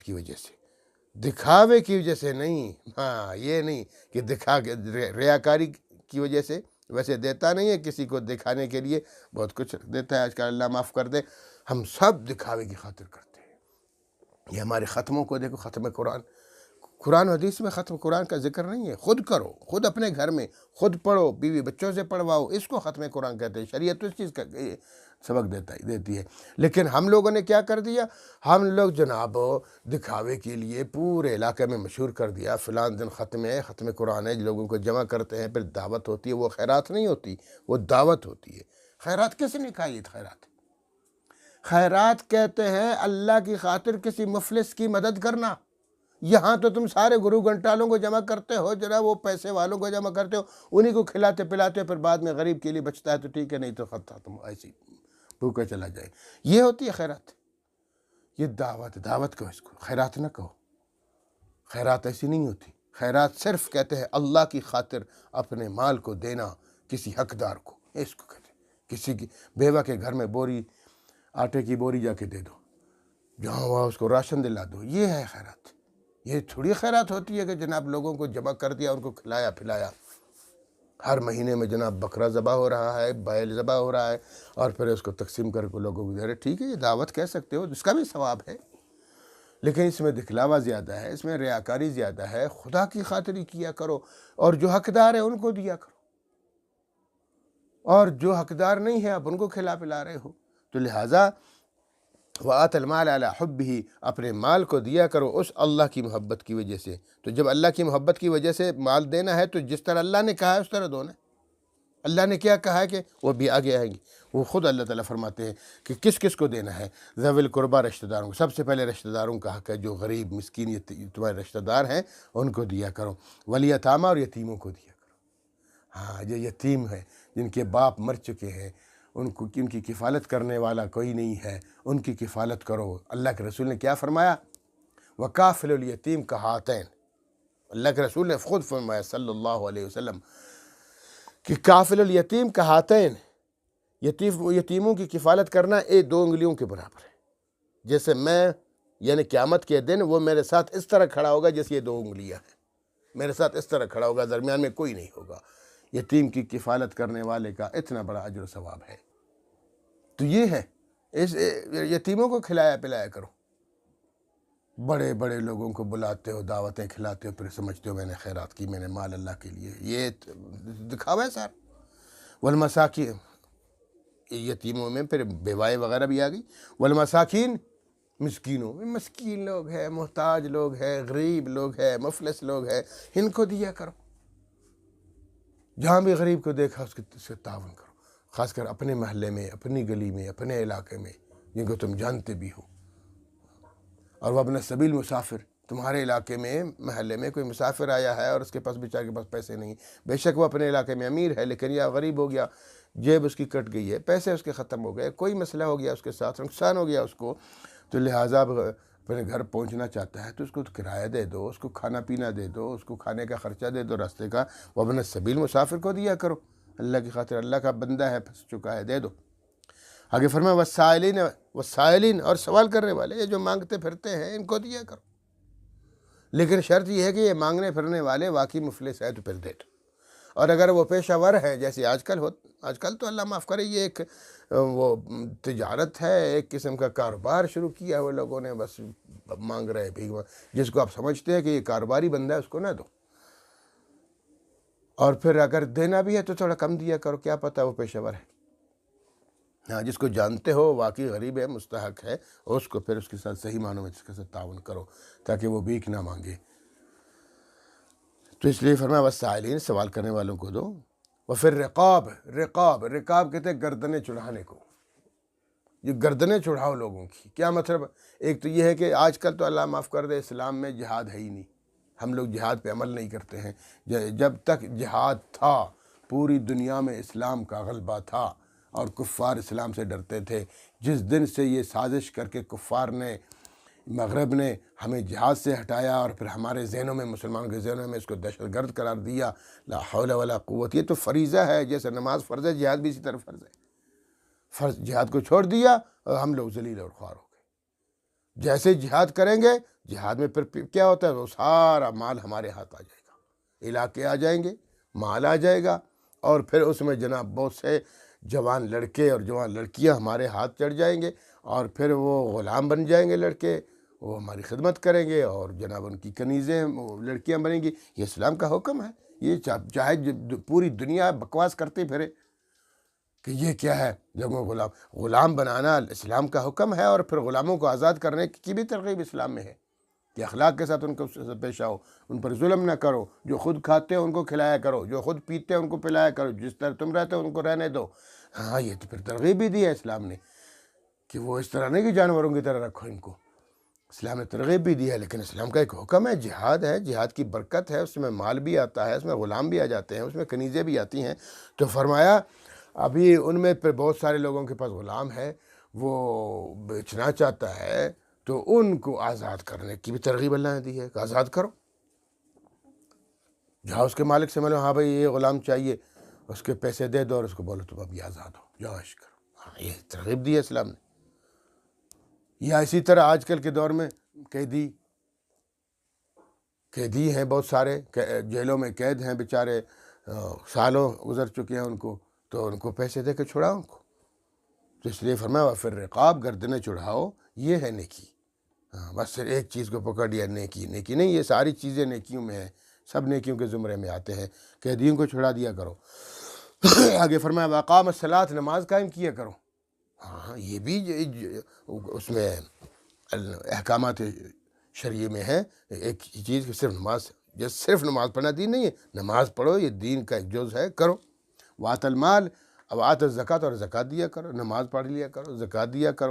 کی وجہ سے، دکھاوے کی وجہ سے نہیں. ہاں یہ نہیں کہ دکھا کے ریاکاری کی وجہ سے، ویسے دیتا نہیں ہے کسی کو دکھانے کے لیے، بہت کچھ دیتا ہے آج کل، اللہ معاف کر دے. ہم سب دکھاوے کی خاطر کرتے ہیں. یہ ہمارے ختموں کو دیکھو، ختم قرآن و حدیث میں ختم قرآن کا ذکر نہیں ہے. خود کرو، خود اپنے گھر میں خود پڑھو، بیوی بچوں سے پڑھواؤ، اس کو ختم قرآن کہتے ہیں. شریعت تو اس چیز کا سبق دیتی ہے. لیکن ہم لوگوں نے کیا کر دیا؟ ہم لوگ جناب دکھاوے کے لیے پورے علاقے میں مشہور کر دیا، فلان دن ختم ہے، ختم قرآن ہے. لوگوں کو جمع کرتے ہیں، پھر دعوت ہوتی ہے. وہ خیرات نہیں ہوتی، وہ دعوت ہوتی ہے. خیرات کس نے کہا؟ یہ خیرات کہتے ہیں اللہ کی خاطر کسی مفلس کی مدد کرنا. یہاں تو تم سارے گرو گھنٹالوں کو جمع کرتے ہو، جناب وہ پیسے والوں کو جمع کرتے ہو، انہی کو کھلاتے پلاتے ہو، پھر بعد میں غریب کے لیے بچتا ہے تو ٹھیک ہے، نہیں تو ختم ایسی بھوکا چلا جائے. یہ ہوتی ہے خیرات. یہ دعوت کہو، اس کو خیرات نہ کہو. خیرات ایسی نہیں ہوتی. خیرات صرف کہتے ہیں اللہ کی خاطر اپنے مال کو دینا کسی حقدار کو، اس کو کہتے ہیں. کسی کی بیوہ کے گھر میں بوری آٹے کی بوری جا کے دے دو، جہاں وہاں اس کو راشن دلا دو، یہ ہے خیرات. یہ تھوڑی خیرات ہوتی ہے کہ جناب لوگوں کو جمع کر دیا، ان کو کھلایا پلایا. ہر مہینے میں جناب بکرا ذبح ہو رہا ہے، بیل ذبح ہو رہا ہے، اور پھر اس کو تقسیم کر کے لوگوں کو دے رہے. ٹھیک ہے، یہ دعوت کہہ سکتے ہو، اس کا بھی ثواب ہے، لیکن اس میں دکھلاوا زیادہ ہے، اس میں ریاکاری زیادہ ہے. خدا کی خاطر ہی کیا کرو، اور جو حقدار ہے ان کو دیا کرو، اور جو حقدار نہیں ہے آپ ان کو کھلا پلا رہے ہو. تو لہٰذا وَآتَ الْمَالَ عَلَىٰ حُبِّهِ، اپنے مال کو دیا کرو اس اللہ کی محبت کی وجہ سے. تو جب اللہ کی محبت کی وجہ سے مال دینا ہے تو جس طرح اللہ نے کہا ہے اس طرح دونا ہے. اللہ نے کیا کہا ہے کہ وہ بھی آگے آئیں گی، وہ خود اللہ تعالیٰ فرماتے ہیں کہ کس کس کو دینا ہے. ذوی القربیٰ، رشتہ داروں کو. سب سے پہلے رشتہ داروں کا حق ہے، جو غریب مسکین تمہارے رشتہ دار ہیں ان کو دیا کرو. والیتامیٰ، اور یتیموں کو دیا کرو. ہاں، جو یتیم ہے، جن کے باپ مر چکے ہیں، ان کی کفالت کرنے والا کوئی نہیں ہے، ان کی کفالت کرو. اللہ کے رسول نے کیا فرمایا؟ وَكَافِلُ الْيَتِيمِ كَهَاتَيْنِ. اللہ کے رسول نے خود فرمایا صلی اللہ علیہ وسلم کہ کافل الیتیم کہاتین، یتیموں کی کفالت کرنا دو انگلیوں کے برابر ہے. جیسے میں، یعنی قیامت کے دن وہ میرے ساتھ اس طرح کھڑا ہوگا جیسے یہ دو انگلیاں ہیں، میرے ساتھ اس طرح کھڑا ہوگا، درمیان میں کوئی نہیں ہوگا. یتیم کی کفالت کرنے والے کا اتنا بڑا اجر و ثواب ہے. تو یہ ہے، اس یتیموں کو کھلایا پلایا کرو. بڑے بڑے لوگوں کو بلاتے ہو، دعوتیں کھلاتے ہو، پھر سمجھتے ہو میں نے خیرات کی، میں نے مال اللہ کے لیے. یہ دکھاوا ہے سر. والمساکین، یتیموں میں پھر بیوائیں وغیرہ بھی آ گئی. والمساکین، مسکینوں، مسکین لوگ ہیں، محتاج لوگ ہیں، غریب لوگ ہیں، مفلس لوگ ہیں، ان کو دیا کرو. جہاں بھی غریب کو دیکھا اس سے تعاون کرو، خاص کر اپنے محلے میں، اپنی گلی میں، اپنے علاقے میں، جن کو تم جانتے بھی ہو. اور وابن السبیل، مسافر. تمہارے علاقے میں، محلے میں کوئی مسافر آیا ہے اور اس کے پاس بیچارے کے پاس پیسے نہیں، بے شک وہ اپنے علاقے میں امیر ہے لیکن یا غریب ہو گیا، جیب اس کی کٹ گئی ہے، پیسے اس کے ختم ہو گئے، کوئی مسئلہ ہو گیا اس کے ساتھ، نقصان ہو گیا اس کو، تو لہٰذا اپنے گھر پہنچنا چاہتا ہے تو اس کو کرایہ دے دو، اس کو کھانا پینا دے دو، اس کو کھانے کا خرچہ دے دو راستے کا. وابن السبیل، مسافر کو دیا کرو اللہ کی خاطر، اللہ کا بندہ ہے، پھنس چکا ہے، دے دو. آگے فرمایا والسائلین، اور سوال کرنے والے، یہ جو مانگتے پھرتے ہیں ان کو دیا کرو. لیکن شرط یہ ہے کہ یہ مانگنے پھرنے والے واقعی مفلس ہے تو پھر دے دو. اور اگر وہ پیشہ ور ہے، جیسے آج کل تو اللہ معاف کرے، یہ ایک وہ تجارت ہے، ایک قسم کا کاروبار شروع کیا ہے وہ لوگوں نے، بس مانگ رہے بھیک، جس کو آپ سمجھتے ہیں کہ یہ کاروباری بندہ ہے اس کو نہ دو. اور پھر اگر دینا بھی ہے تو تھوڑا کم دیا کرو، کیا پتہ وہ پیشہ ور ہے. ہاں، جس کو جانتے ہو واقعی غریب ہے، مستحق ہے، اس کو پھر اس کے ساتھ صحیح معنوں میں اس کے ساتھ تعاون کرو تاکہ وہ بھیک نہ مانگے. تو اس لیے فرمایا والسائلین، سوال کرنے والوں کو دو. وفر رقاب کہتے ہیں گردنیں چڑھانے کو. یہ گردنیں چڑھاؤ لوگوں کی. کیا مطلب؟ ایک تو یہ ہے کہ آج کل تو اللہ معاف کر دے اسلام میں جہاد ہے ہی نہیں، ہم لوگ جہاد پہ عمل نہیں کرتے ہیں. جب تک جہاد تھا پوری دنیا میں اسلام کا غلبہ تھا اور کفار اسلام سے ڈرتے تھے. جس دن سے یہ سازش کر کے کفار نے، مغرب نے ہمیں جہاد سے ہٹایا اور پھر ہمارے ذہنوں میں، مسلمانوں کے ذہنوں میں اس کو دہشت گرد قرار دیا، لا حول ولا قوت. یہ تو فریضہ ہے، جیسے نماز فرض ہے، جہاد بھی اسی طرح فرض ہے. فرض جہاد کو چھوڑ دیا اور ہم لوگ ذلیل اور خوار ہو گئے. جیسے جہاد کریں گے جہاد میں پھر کیا ہوتا ہے، وہ سارا مال ہمارے ہاتھ آ جائے گا، علاقے آ جائیں گے، مال آ جائے گا، اور پھر اس میں جناب بہت سے جوان لڑکے اور جوان لڑکیاں ہمارے ہاتھ چڑھ جائیں گے، اور پھر وہ غلام بن جائیں گے لڑکے، وہ ہماری خدمت کریں گے، اور جناب ان کی کنیزیں وہ لڑکیاں بنیں گی۔ یہ اسلام کا حکم ہے۔ یہ چاہے پوری دنیا بکواس کرتے پھرے کہ یہ کیا ہے، جب غلام بنانا اسلام کا حکم ہے، اور پھر غلاموں کو آزاد کرنے کی بھی ترغیب اسلام میں ہے کہ اخلاق کے ساتھ ان کو پیش آؤ، ان پر ظلم نہ کرو، جو خود کھاتے ہیں ان کو کھلایا کرو، جو خود پیتے ہیں ان کو پلایا کرو، جس طرح تم رہتے ہو ان کو رہنے دو۔ ہاں، یہ تو پھر ترغیب بھی دی ہے اسلام نے کہ وہ اس طرح نہیں کہ جانوروں کی طرح رکھو ان کو، اسلام نے ترغیب بھی دی ہے۔ لیکن اسلام کا ایک حکم ہے، جہاد ہے، جہاد کی برکت ہے، اس میں مال بھی آتا ہے، اس میں غلام بھی آ جاتے ہیں، اس میں کنیزیں بھی آتی ہیں۔ تو فرمایا ابھی ان میں پھر بہت سارے لوگوں کے پاس غلام ہے، وہ بیچنا چاہتا ہے، تو ان کو آزاد کرنے کی بھی ترغیب اللہ نے دی ہے کہ آزاد کرو، جاؤ اس کے مالک سے ملو، ہاں بھائی یہ غلام چاہیے، اس کے پیسے دے دو، اور اس کو بولو تم اب یہ آزاد ہو، جاؤ عیش کرو۔ ہاں، یہ ترغیب دی ہے اسلام نے۔ یا اسی طرح آج کل کے دور میں قیدی ہیں بہت سارے، جیلوں میں قید ہیں بیچارے، سالوں گزر چکے ہیں ان کو، تو ان کو پیسے دے کے چھڑاؤ ان کو۔ تو اس لیے فرمایا وَفِي الرِّقَابِ، گردنیں چڑھاؤ، یہ ہے نیکی۔ ہاں، بس صرف ایک چیز کو پکڑ لیا، نیکی نیکی نہیں، یہ ساری چیزیں نیکیوں میں ہیں، سب نیکیوں کے زمرے میں آتے ہیں۔ قیدیوں کو چھڑا دیا کرو۔ آگے فرمایا وَأَقَامَ الصَّلَاةَ، نماز قائم کیا کرو۔ ہاں، یہ بھی اس میں احکامات شرعی میں ہے، ایک چیز کہ صرف نماز پڑھنا دین نہیں ہے، نماز پڑھو، یہ دین کا ایک جز ہے، کرو۔ وَآتَ الْمَالَ، اب آت الزکوٰۃ، اور زکوٰۃ دیا کرو، نماز پڑھ لیا کرو، زکوٰۃ دیا کرو۔